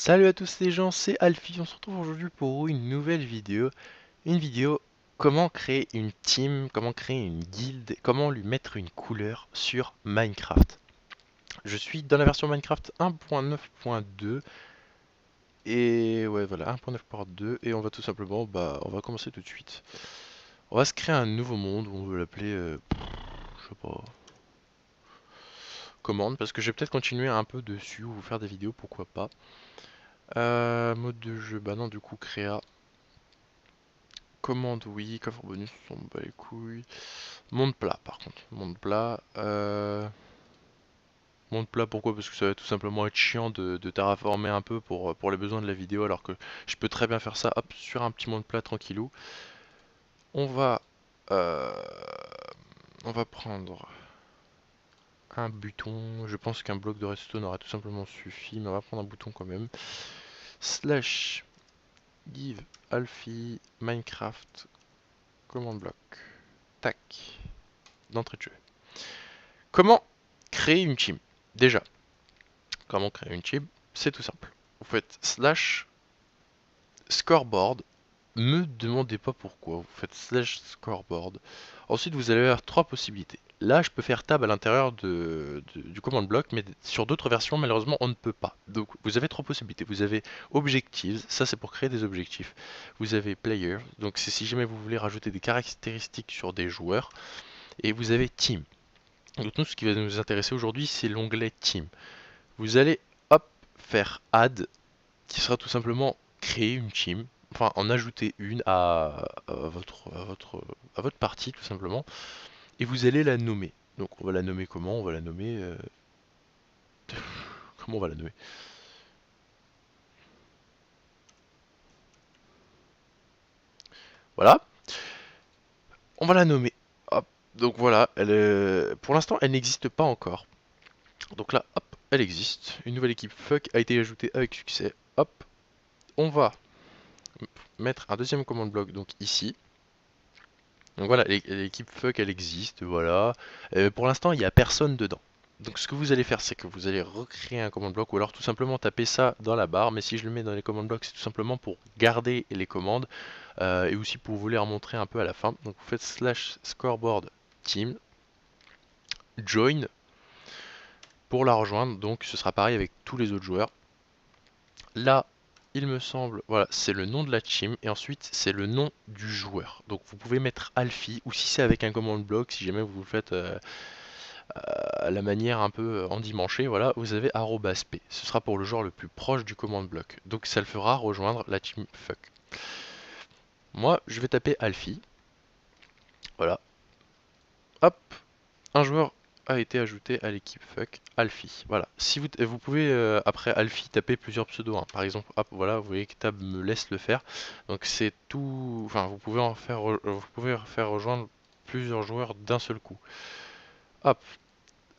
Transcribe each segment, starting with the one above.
Salut à tous les gens, c'est Alfie, on se retrouve aujourd'hui pour une nouvelle vidéo. Une vidéo comment créer une team, comment créer une guilde, comment lui mettre une couleur sur Minecraft. Je suis dans la version Minecraft 1.9.2 et ouais voilà 1.9.2 et on va tout simplement on va commencer tout de suite. On va se créer un nouveau monde, on veut l'appeler je sais pas commande parce que je vais peut-être continuer un peu dessus ou vous faire des vidéos, pourquoi pas. Mode de jeu, bah non du coup créa. Commande oui, coffre bonus, on s'en bat les couilles. Monde plat par contre, monde plat. Monde plat pourquoi? Parce que ça va tout simplement être chiant de terraformer un peu pour les besoins de la vidéo alors que je peux très bien faire ça hop, sur un petit monde plat tranquillou. On va, euh, on va prendre un bouton, je pense qu'un bloc de redstone aurait tout simplement suffi, mais on va prendre un bouton quand même. Slash give alfie Minecraft commande bloc. Tac, d'entrée de jeu. Comment créer une team? Déjà, comment créer une team? C'est tout simple. Vous faites slash scoreboard. Me demandez pas pourquoi. Vous faites slash scoreboard. Ensuite, vous allez avoir trois possibilités. Là, je peux faire tab à l'intérieur du command block, mais sur d'autres versions, malheureusement, on ne peut pas. Donc, vous avez trois possibilités. Vous avez objectives, ça c'est pour créer des objectifs. Vous avez player, donc c'est si jamais vous voulez rajouter des caractéristiques sur des joueurs. Et vous avez team. Donc, nous, ce qui va nous intéresser aujourd'hui, c'est l'onglet team. Vous allez hop faire add qui sera tout simplement créer une team, enfin en ajouter une à votre partie tout simplement, et vous allez la nommer. Donc on va la nommer comment? On va la nommer comment on va la nommer? Voilà, on va la nommer. Hop. Donc voilà, pour l'instant elle n'existe pas encore. Donc là, hop, elle existe. Une nouvelle équipe fuck a été ajoutée avec succès. Hop, on va mettre un deuxième command block donc ici. Donc voilà, l'équipe fuck elle existe, voilà. Pour l'instant, il n'y a personne dedans. Donc ce que vous allez faire, c'est que vous allez recréer un command block ou alors tout simplement taper ça dans la barre. Mais si je le mets dans les command blocks, c'est tout simplement pour garder les commandes et aussi pour vous les remontrer un peu à la fin. Donc vous faites slash scoreboard team join pour la rejoindre. Donc ce sera pareil avec tous les autres joueurs. Là, il me semble, voilà, c'est le nom de la team et ensuite c'est le nom du joueur. Donc vous pouvez mettre Alfie ou si c'est avec un command block, si jamais vous le faites à la manière un peu endimanchée, voilà, vous avez @p. Ce sera pour le joueur le plus proche du command block. Donc ça le fera rejoindre la team fuck. Moi, je vais taper Alfie. Voilà. Hop, un joueur a été ajouté à l'équipe fuck, Alfie. Voilà. Si vous pouvez après Alfie taper plusieurs pseudos. Hein. Par exemple, hop, voilà, vous voyez que Tab me laisse le faire. Donc c'est tout. Enfin, vous pouvez faire rejoindre plusieurs joueurs d'un seul coup. Hop,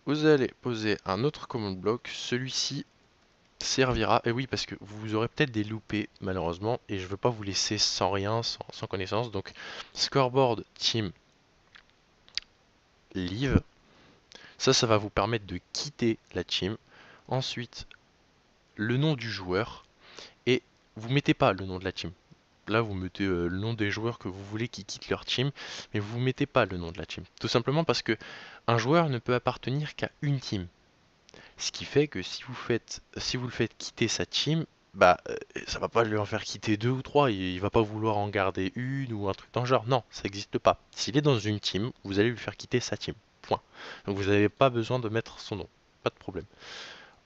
vous allez poser un autre command block. Celui-ci servira. Et oui, parce que vous aurez peut-être des loupés malheureusement, et je veux pas vous laisser sans rien, sans connaissance. Donc scoreboard team leave. Ça va vous permettre de quitter la team. Ensuite, le nom du joueur. Et vous mettez pas le nom de la team. Là, vous mettez le nom des joueurs que vous voulez qui quittent leur team, mais vous mettez pas le nom de la team. Tout simplement parce que un joueur ne peut appartenir qu'à une team. Ce qui fait que si vous le faites quitter sa team, ça va pas lui en faire quitter deux ou trois. Il va pas vouloir en garder une ou un truc dans le genre. Non, ça n'existe pas. S'il est dans une team, vous allez lui faire quitter sa team. Point. Donc vous n'avez pas besoin de mettre son nom. Pas de problème.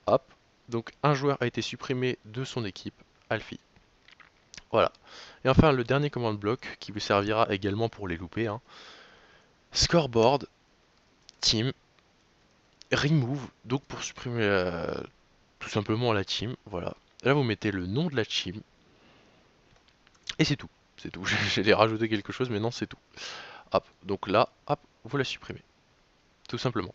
Hop. Donc un joueur a été supprimé de son équipe, Alfie. Voilà. Et enfin le dernier command block qui vous servira également pour les louper. Hein. Scoreboard, team, remove. Donc pour supprimer tout simplement la team. Voilà. Là vous mettez le nom de la team. Et c'est tout. C'est tout. J'allais rajouter quelque chose, mais non, c'est tout. Hop. Donc là, hop, vous la supprimez. Tout simplement.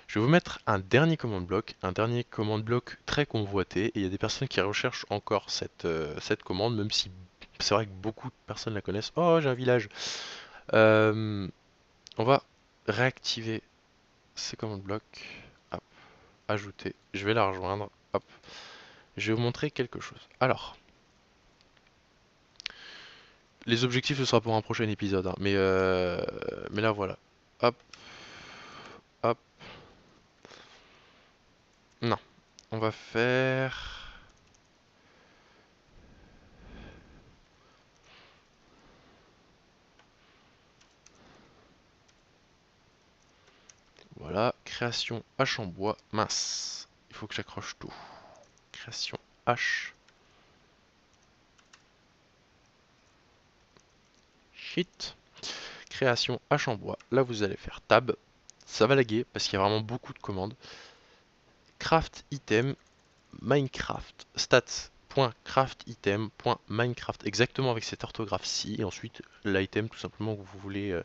Je vais vous mettre un dernier command block très convoité, et il y a des personnes qui recherchent encore cette commande, même si c'est vrai que beaucoup de personnes la connaissent. Oh, j'ai un village. Euh, on va réactiver ces command blocks. Hop, ajouter. Je vais la rejoindre. Hop. je vais vous montrer quelque chose. Alors, les objectifs ce sera pour un prochain épisode, hein, mais là voilà. Hop, hop. Non, on va faire. Voilà, création hache en bois. Mince, il faut que j'accroche tout. Création hache. Shit. Création hache en bois. Là, vous allez faire tab. Ça va laguer parce qu'il y a vraiment beaucoup de commandes. Craft item Minecraft stats.craftitem.minecraft exactement avec cette orthographe-ci et ensuite l'item tout simplement que vous voulez.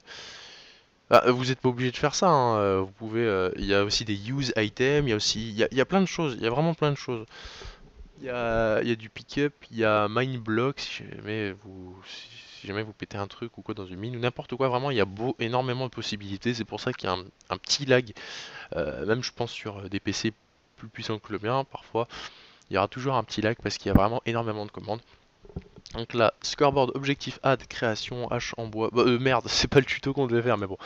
Ah, vous n'êtes pas obligé de faire ça, hein, vous pouvez. Il y a aussi des use items, il y a aussi, il y a plein de choses, il y a vraiment plein de choses. Il y a du pick-up, il y a mine block si jamais vous pétez un truc ou quoi dans une mine ou n'importe quoi. Vraiment, il y a énormément de possibilités. C'est pour ça qu'il y a un petit lag, même je pense sur des PC plus puissants que le mien parfois. Il y aura toujours un petit lag parce qu'il y a vraiment énormément de commandes. Donc là, scoreboard, objectif, add, création, hache en bois. Bah, merde, c'est pas le tuto qu'on devait faire, mais bon.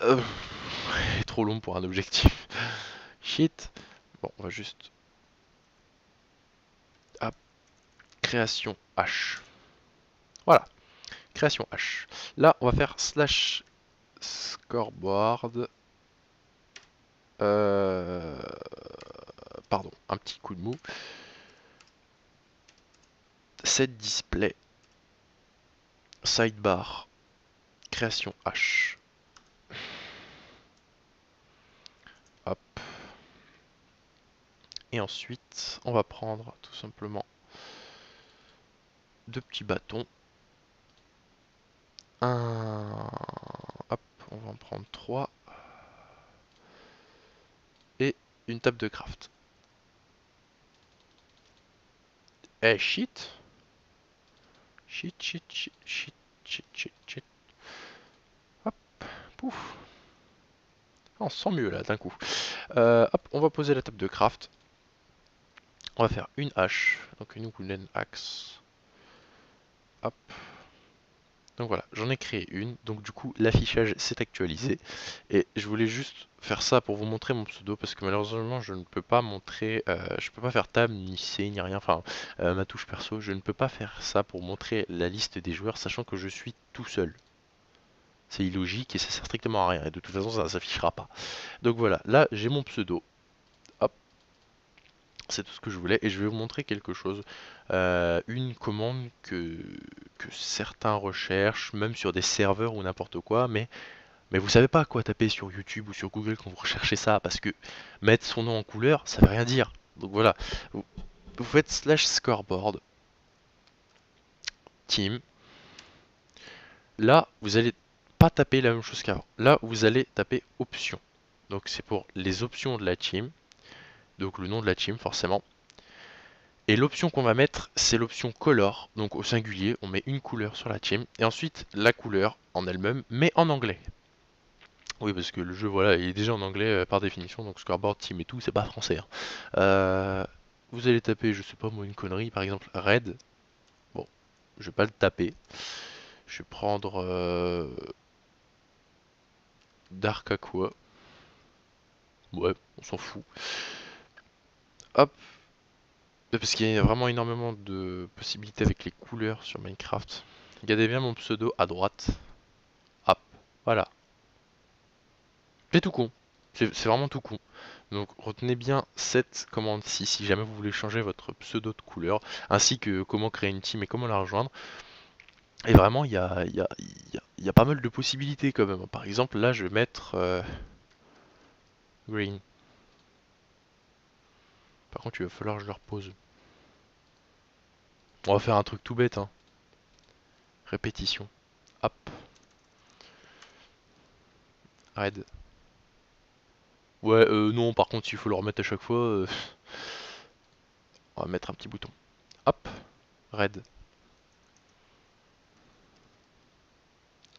Euh, trop long pour un objectif. Shit. Bon, on va juste. Ah, création hache. Voilà, création hache. Là, on va faire slash scoreboard. Euh, Pardon, un petit coup de mou. Set display. Sidebar. Création hache. Hop. Et ensuite, on va prendre tout simplement deux petits bâtons. Hop, on va en prendre trois. Et une table de craft. Eh, shit. Shit, shit, shit, shit, shit, shit, shit. Hop, pouf. On se sent mieux là d'un coup. Hop, on va poser la table de craft. On va faire une hache, donc une wooden axe. Hop. Donc voilà, j'en ai créé une. Donc du coup, l'affichage s'est actualisé. Et je voulais juste faire ça pour vous montrer mon pseudo parce que malheureusement, je ne peux pas montrer, je peux pas faire tab ni C ni rien. Enfin, ma touche perso, je ne peux pas faire ça pour montrer la liste des joueurs, sachant que je suis tout seul. C'est illogique et ça sert strictement à rien. Et de toute façon, ça ne s'affichera pas. Donc voilà, là j'ai mon pseudo. Hop, c'est tout ce que je voulais et je vais vous montrer quelque chose. Une commande que certains recherchent, même sur des serveurs ou n'importe quoi, mais vous savez pas quoi taper sur YouTube ou sur Google quand vous recherchez ça, parce que mettre son nom en couleur, ça veut rien dire. Donc voilà, vous faites slash scoreboard, team. Là, vous allez pas taper la même chose qu'avant. Là, vous allez taper options. Donc c'est pour les options de la team, donc le nom de la team forcément. Et l'option qu'on va mettre, c'est l'option color, donc au singulier, on met une couleur sur la team, et ensuite la couleur en elle-même, mais en anglais. Oui, parce que le jeu, voilà, il est déjà en anglais par définition, donc scoreboard, team et tout, c'est pas français, hein. Euh, Vous allez taper, je sais pas moi, une connerie, par exemple red. Bon, je vais pas le taper. Je vais prendre dark aqua. Ouais, on s'en fout. Hop, parce qu'il y a vraiment énormément de possibilités avec les couleurs sur Minecraft. Regardez bien mon pseudo à droite. Hop, voilà. C'est tout con. C'est vraiment tout con. Donc retenez bien cette commande-ci si jamais vous voulez changer votre pseudo de couleur, ainsi que comment créer une team et comment la rejoindre. Et vraiment, il y a pas mal de possibilités quand même. Par exemple, là, je vais mettre green. Par contre, il va falloir que je le repose. On va faire un truc tout bête, hein. Répétition. Hop. Red. Ouais, non, par contre, s'il faut le remettre à chaque fois, on va mettre un petit bouton. Hop. Red.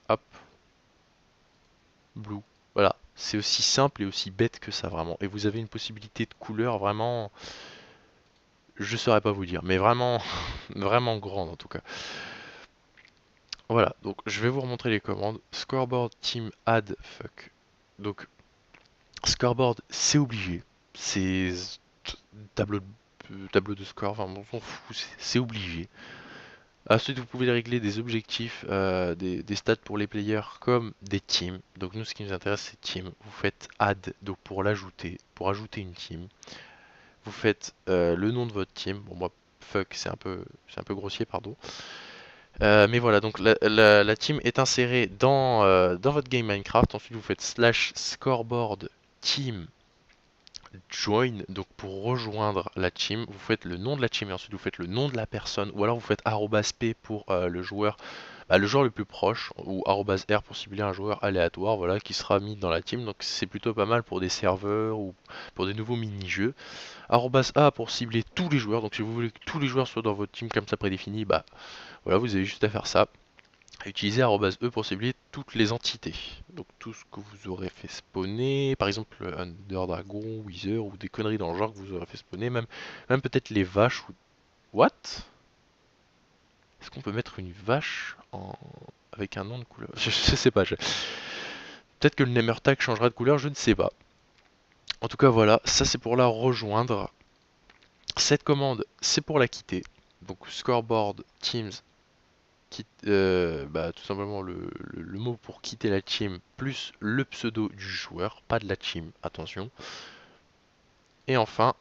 Hop. Blue. Voilà. C'est aussi simple et aussi bête que ça, vraiment. Et vous avez une possibilité de couleur vraiment je saurais pas vous dire, mais vraiment, vraiment grande en tout cas. Voilà, donc je vais vous remontrer les commandes. Scoreboard team add fuck. Donc scoreboard c'est obligé. C'est tableau tableau de score, enfin on s'en fout, c'est obligé. Ensuite vous pouvez régler des objectifs, des stats pour les players comme des teams. Donc nous ce qui nous intéresse c'est team. Vous faites add, donc pour l'ajouter, pour ajouter une team. Vous faites le nom de votre team. Bon moi fuck c'est un peu grossier pardon. Mais voilà, donc la team est insérée dans votre game Minecraft. Ensuite, vous faites slash scoreboard team join. Donc pour rejoindre la team, vous faites le nom de la team et ensuite vous faites le nom de la personne. Ou alors vous faites @p pour le joueur le plus proche, ou @r pour cibler un joueur aléatoire, voilà, qui sera mis dans la team. Donc c'est plutôt pas mal pour des serveurs ou pour des nouveaux mini-jeux. @a pour cibler tous les joueurs. Donc si vous voulez que tous les joueurs soient dans votre team comme ça prédéfini, bah voilà, vous avez juste à faire ça. Utiliser @e pour cibler toutes les entités. Donc tout ce que vous aurez fait spawner, par exemple Under Dragon, Wither ou des conneries dans le genre que vous aurez fait spawner, même peut-être les vaches ou... What? Est-ce qu'on peut mettre une vache avec un nom de couleur? Je sais pas. Peut-être que le Namer tag changera de couleur, je ne sais pas. En tout cas voilà, ça c'est pour la rejoindre. Cette commande c'est pour la quitter. Donc scoreboard teams tout simplement le mot pour quitter la team plus le pseudo du joueur, pas de la team, attention. Et enfin,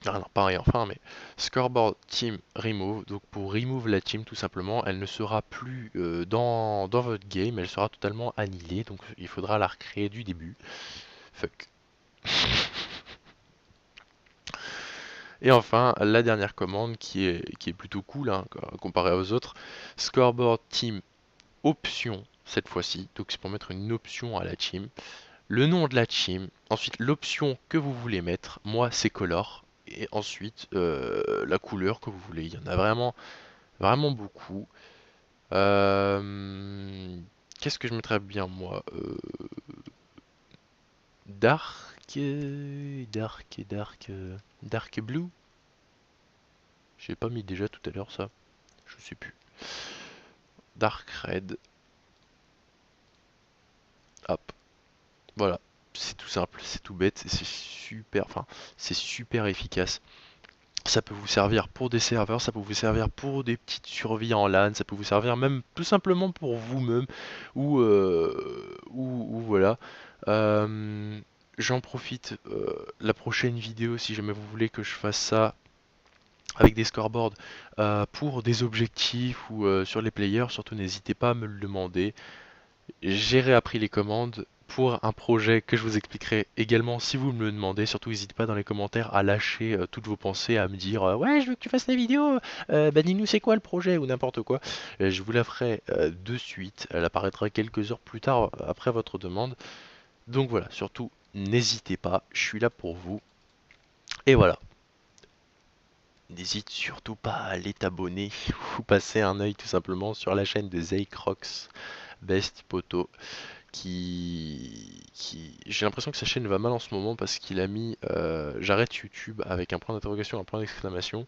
non, pas et enfin, mais scoreboard team remove, donc pour remove la team tout simplement, elle ne sera plus dans votre game, elle sera totalement annihilée, donc il faudra la recréer du début. Fuck. Et enfin, la dernière commande qui est plutôt cool hein, comparée aux autres, scoreboard team option cette fois-ci, donc c'est pour mettre une option à la team, le nom de la team, ensuite l'option que vous voulez mettre, moi c'est color, et ensuite la couleur que vous voulez, il y en a vraiment, vraiment beaucoup. Euh, Qu'est-ce que je mettrais bien moi Dark, dark blue. J'ai pas mis déjà tout à l'heure ça, je sais plus. Dark red, hop, voilà, c'est tout simple, c'est tout bête, c'est super, enfin c'est super efficace. Ça peut vous servir pour des serveurs, ça peut vous servir pour des petites survies en LAN, ça peut vous servir même tout simplement pour vous-même ou voilà. Euh, J'en profite la prochaine vidéo si jamais vous voulez que je fasse ça avec des scoreboards pour des objectifs ou sur les players, surtout n'hésitez pas à me le demander. J'ai réappris les commandes pour un projet que je vous expliquerai également si vous me le demandez. Surtout, n'hésitez pas dans les commentaires à lâcher toutes vos pensées, à me dire ouais, je veux que tu fasses la vidéo, bah dis-nous c'est quoi le projet ou n'importe quoi. Je vous la ferai de suite. Elle apparaîtra quelques heures plus tard après votre demande. Donc voilà, surtout, n'hésitez pas, je suis là pour vous. Et voilà. N'hésite surtout pas à aller t'abonner ou passer un œil tout simplement sur la chaîne de Zaycrox Best Poto j'ai l'impression que sa chaîne va mal en ce moment parce qu'il a mis j'arrête YouTube avec un point d'interrogation, un point d'exclamation.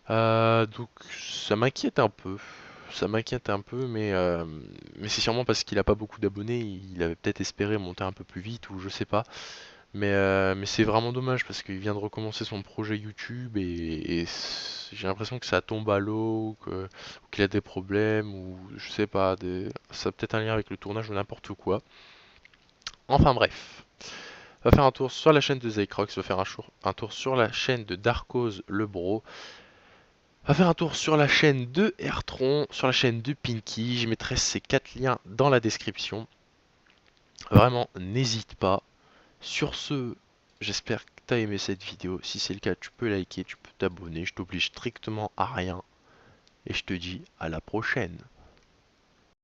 Donc ça m'inquiète un peu. Ça m'inquiète un peu, mais c'est sûrement parce qu'il a pas beaucoup d'abonnés. Il avait peut-être espéré monter un peu plus vite ou je sais pas. Mais c'est vraiment dommage parce qu'il vient de recommencer son projet YouTube et j'ai l'impression que ça tombe à l'eau, ou qu'il a des problèmes ou je sais pas, ça a peut-être un lien avec le tournage ou n'importe quoi. Enfin bref, on va faire un tour sur la chaîne de Zaycrox, on va faire un tour sur la chaîne de Darkose le Bro, on va faire un tour sur la chaîne de Airtron, sur la chaîne de Pinky, je mettrai ces 4 liens dans la description. Vraiment, n'hésite pas. Sur ce, j'espère que tu as aimé cette vidéo. Si c'est le cas, tu peux liker, tu peux t'abonner. Je t'oblige strictement à rien. Et je te dis à la prochaine.